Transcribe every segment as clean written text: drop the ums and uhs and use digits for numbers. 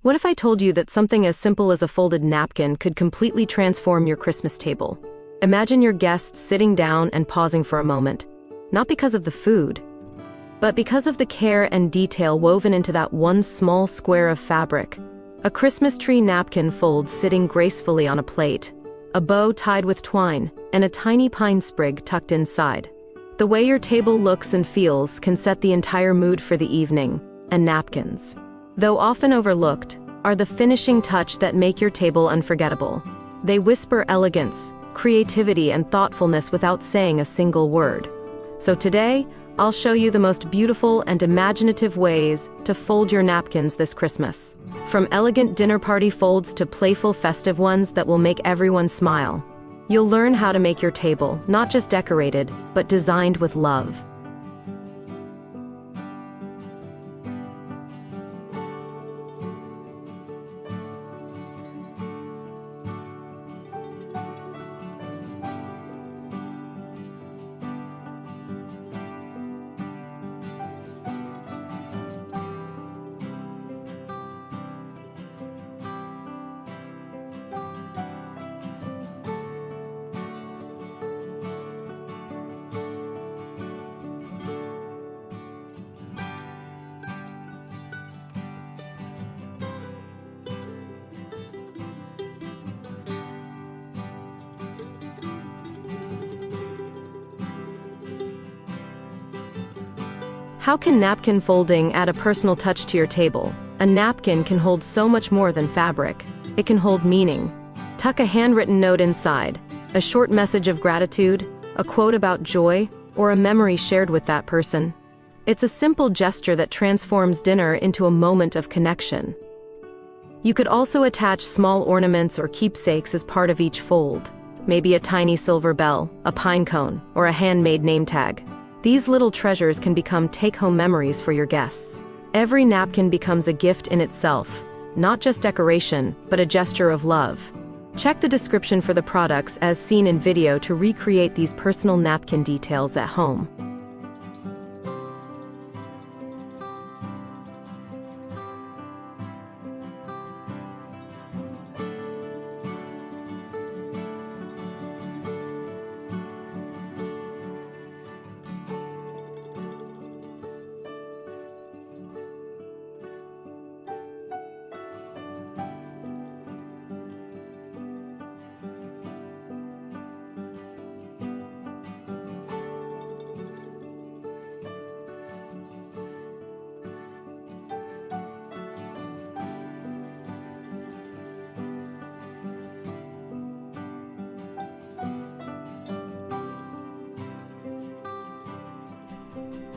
What if I told you that something as simple as a folded napkin could completely transform your Christmas table? Imagine your guests sitting down and pausing for a moment, not because of the food, but because of the care and detail woven into that one small square of fabric. A Christmas tree napkin folds sitting gracefully on a plate, a bow tied with twine, and a tiny pine sprig tucked inside. The way your table looks and feels can set the entire mood for the evening, and napkins, though often overlooked, are the finishing touch that make your table unforgettable. They whisper elegance, creativity, and thoughtfulness without saying a single word. So today, I'll show you the most beautiful and imaginative ways to fold your napkins this Christmas. From elegant dinner party folds to playful festive ones that will make everyone smile. You'll learn how to make your table not just decorated, but designed with love. How can napkin folding add a personal touch to your table? A napkin can hold so much more than fabric. It can hold meaning. Tuck a handwritten note inside, a short message of gratitude, a quote about joy, or a memory shared with that person. It's a simple gesture that transforms dinner into a moment of connection. You could also attach small ornaments or keepsakes as part of each fold. Maybe a tiny silver bell, a pine cone, or a handmade name tag. These little treasures can become take-home memories for your guests. Every napkin becomes a gift in itself, not just decoration, but a gesture of love. Check the description for the products as seen in video to recreate these personal napkin details at home.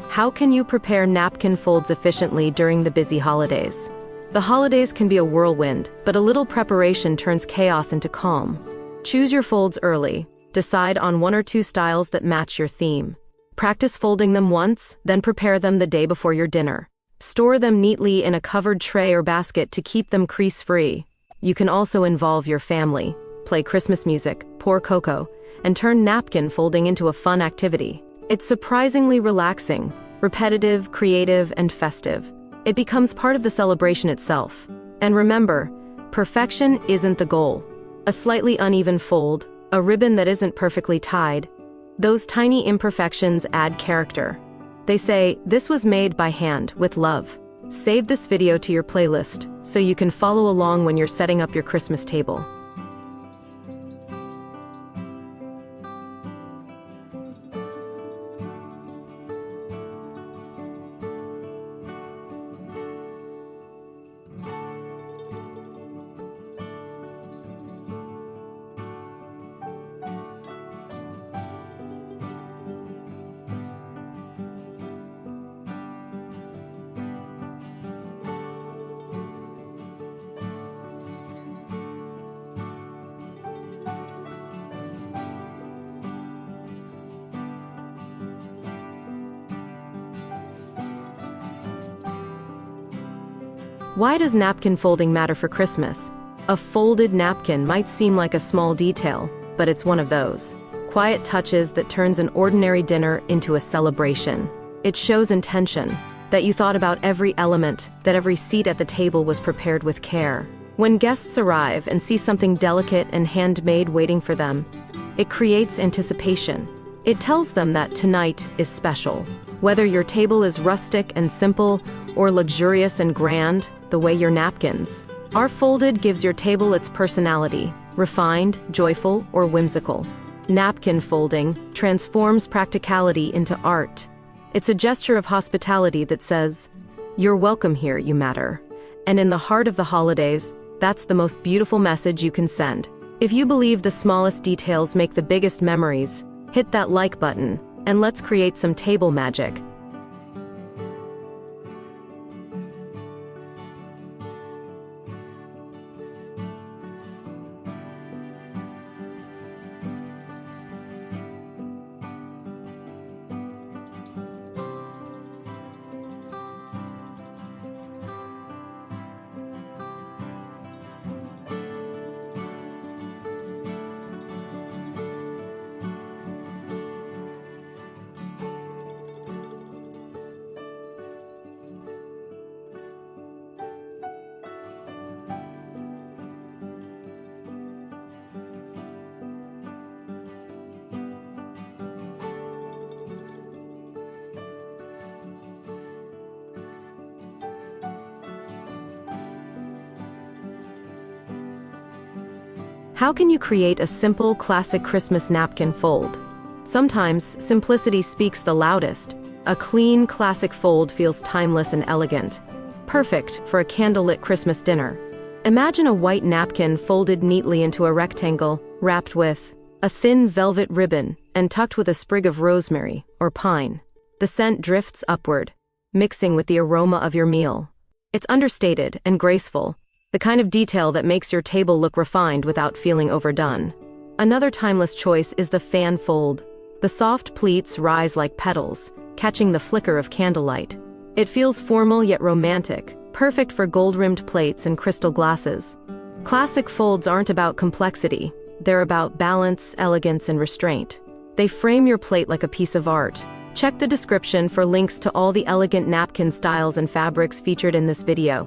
How can you prepare napkin folds efficiently during the busy holidays? The holidays can be a whirlwind, but a little preparation turns chaos into calm. Choose your folds early. Decide on 1 or 2 styles that match your theme. Practice folding them once, then prepare them the day before your dinner. Store them neatly in a covered tray or basket to keep them crease-free. You can also involve your family, play Christmas music, pour cocoa, and turn napkin folding into a fun activity. It's surprisingly relaxing, repetitive, creative, and festive. It becomes part of the celebration itself. And remember, perfection isn't the goal. A slightly uneven fold, a ribbon that isn't perfectly tied, those tiny imperfections add character. They say, this was made by hand, with love. Save this video to your playlist so you can follow along when you're setting up your Christmas table. Why does napkin folding matter for Christmas? A folded napkin might seem like a small detail, but it's one of those quiet touches that turns an ordinary dinner into a celebration. It shows intention, that you thought about every element, that every seat at the table was prepared with care. When guests arrive and see something delicate and handmade waiting for them, it creates anticipation. It tells them that tonight is special. Whether your table is rustic and simple or luxurious and grand, the way your napkins are folded gives your table its personality, refined, joyful, or whimsical. Napkin folding transforms practicality into art. It's a gesture of hospitality that says, "You're welcome here, you matter." And in the heart of the holidays, that's the most beautiful message you can send. If you believe the smallest details make the biggest memories, hit that like button, and let's create some table magic. How can you create a simple, classic Christmas napkin fold? Sometimes, simplicity speaks the loudest. A clean, classic fold feels timeless and elegant, perfect for a candlelit Christmas dinner. Imagine a white napkin folded neatly into a rectangle, wrapped with a thin velvet ribbon and tucked with a sprig of rosemary or pine. The scent drifts upward, mixing with the aroma of your meal. It's understated and graceful, the kind of detail that makes your table look refined without feeling overdone. Another timeless choice is the fan fold. The soft pleats rise like petals, catching the flicker of candlelight. It feels formal yet romantic, perfect for gold-rimmed plates and crystal glasses. Classic folds aren't about complexity. They're about balance, elegance, and restraint. They frame your plate like a piece of art. Check the description for links to all the elegant napkin styles and fabrics featured in this video.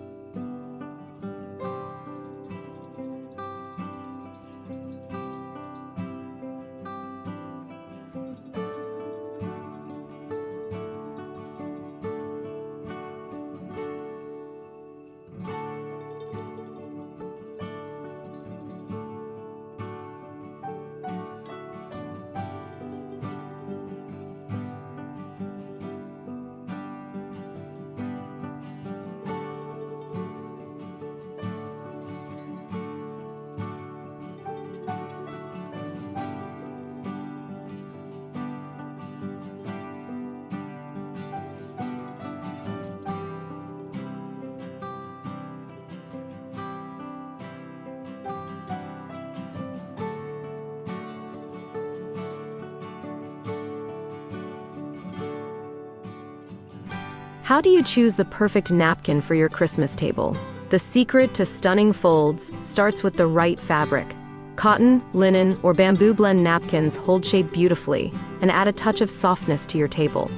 How do you choose the perfect napkin for your Christmas table? The secret to stunning folds starts with the right fabric. Cotton, linen, or bamboo blend napkins hold shape beautifully and add a touch of softness to your table.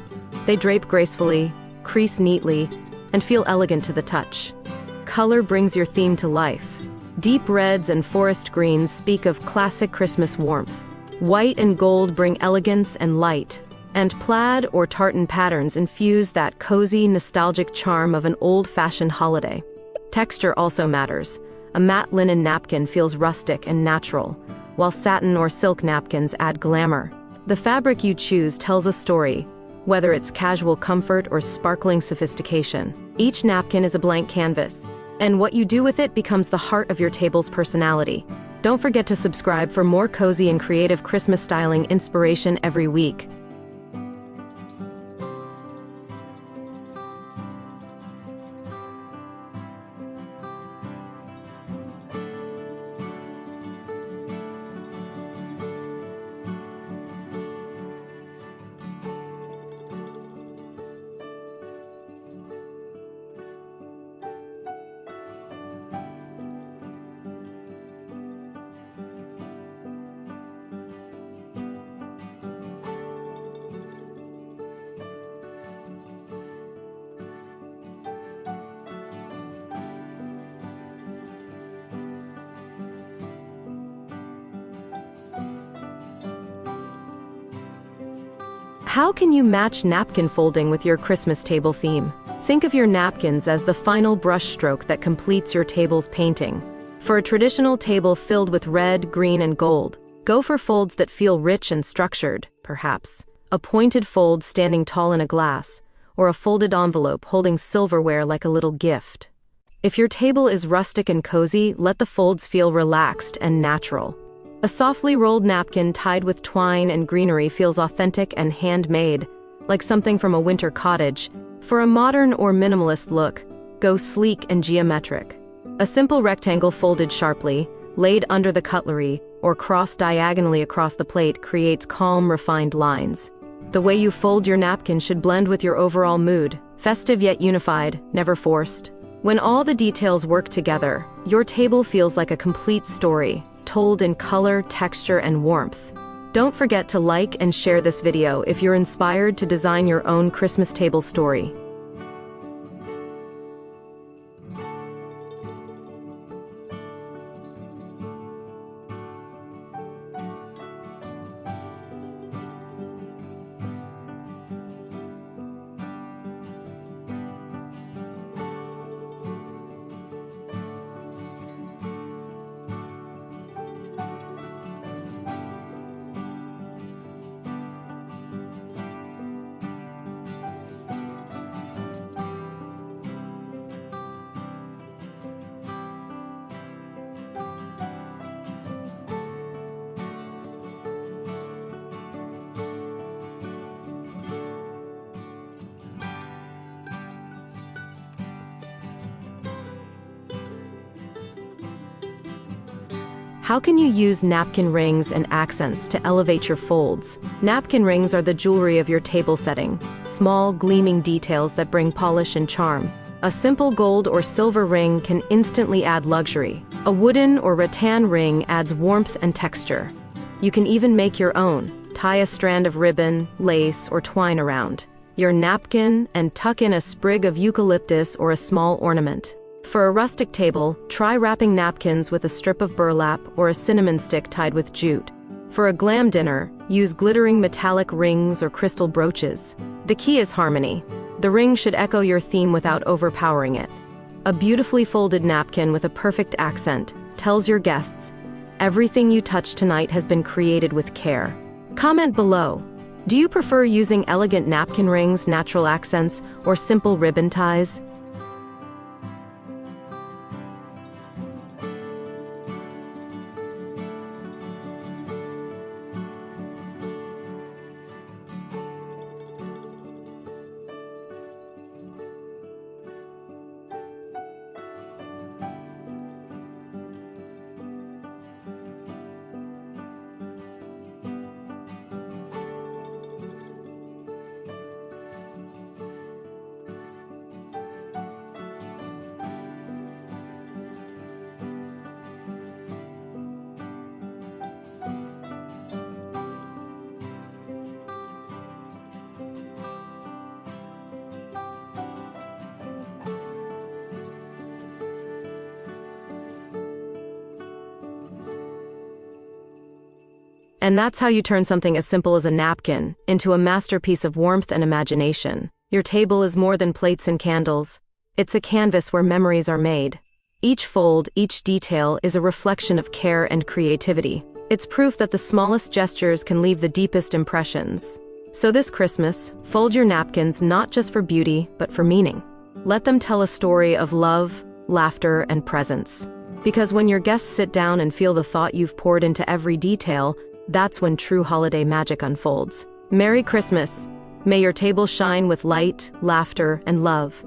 They drape gracefully, crease neatly, and feel elegant to the touch. Color brings your theme to life. Deep reds and forest greens speak of classic Christmas warmth. White and gold bring elegance and light, and plaid or tartan patterns infuse that cozy, nostalgic charm of an old-fashioned holiday. Texture also matters. A matte linen napkin feels rustic and natural, while satin or silk napkins add glamour. The fabric you choose tells a story, whether it's casual comfort or sparkling sophistication. Each napkin is a blank canvas, and what you do with it becomes the heart of your table's personality. Don't forget to subscribe for more cozy and creative Christmas styling inspiration every week. How can you match napkin folding with your Christmas table theme? Think of your napkins as the final brushstroke that completes your table's painting. For a traditional table filled with red, green, and gold, go for folds that feel rich and structured, perhaps. A pointed fold standing tall in a glass, or a folded envelope holding silverware like a little gift. If your table is rustic and cozy, let the folds feel relaxed and natural. A softly rolled napkin tied with twine and greenery feels authentic and handmade, like something from a winter cottage. For a modern or minimalist look, go sleek and geometric. A simple rectangle folded sharply, laid under the cutlery, or crossed diagonally across the plate creates calm, refined lines. The way you fold your napkin should blend with your overall mood, festive yet unified, never forced. When all the details work together, your table feels like a complete story, told in color, texture, and warmth. Don't forget to like and share this video if you're inspired to design your own Christmas table story. How can you use napkin rings and accents to elevate your folds? Napkin rings are the jewelry of your table setting, small, gleaming details that bring polish and charm. A simple gold or silver ring can instantly add luxury. A wooden or rattan ring adds warmth and texture. You can even make your own. Tie a strand of ribbon, lace, or twine around your napkin and tuck in a sprig of eucalyptus or a small ornament. For a rustic table, try wrapping napkins with a strip of burlap or a cinnamon stick tied with jute. For a glam dinner, use glittering metallic rings or crystal brooches. The key is harmony. The ring should echo your theme without overpowering it. A beautifully folded napkin with a perfect accent tells your guests, everything you touch tonight has been created with care. Comment below. Do you prefer using elegant napkin rings, natural accents, or simple ribbon ties? And that's how you turn something as simple as a napkin into a masterpiece of warmth and imagination. Your table is more than plates and candles. It's a canvas where memories are made. Each fold, each detail is a reflection of care and creativity. It's proof that the smallest gestures can leave the deepest impressions. So this Christmas, fold your napkins not just for beauty, but for meaning. Let them tell a story of love, laughter, and presence. Because when your guests sit down and feel the thought you've poured into every detail, that's when true holiday magic unfolds. Merry Christmas! May your table shine with light, laughter, and love.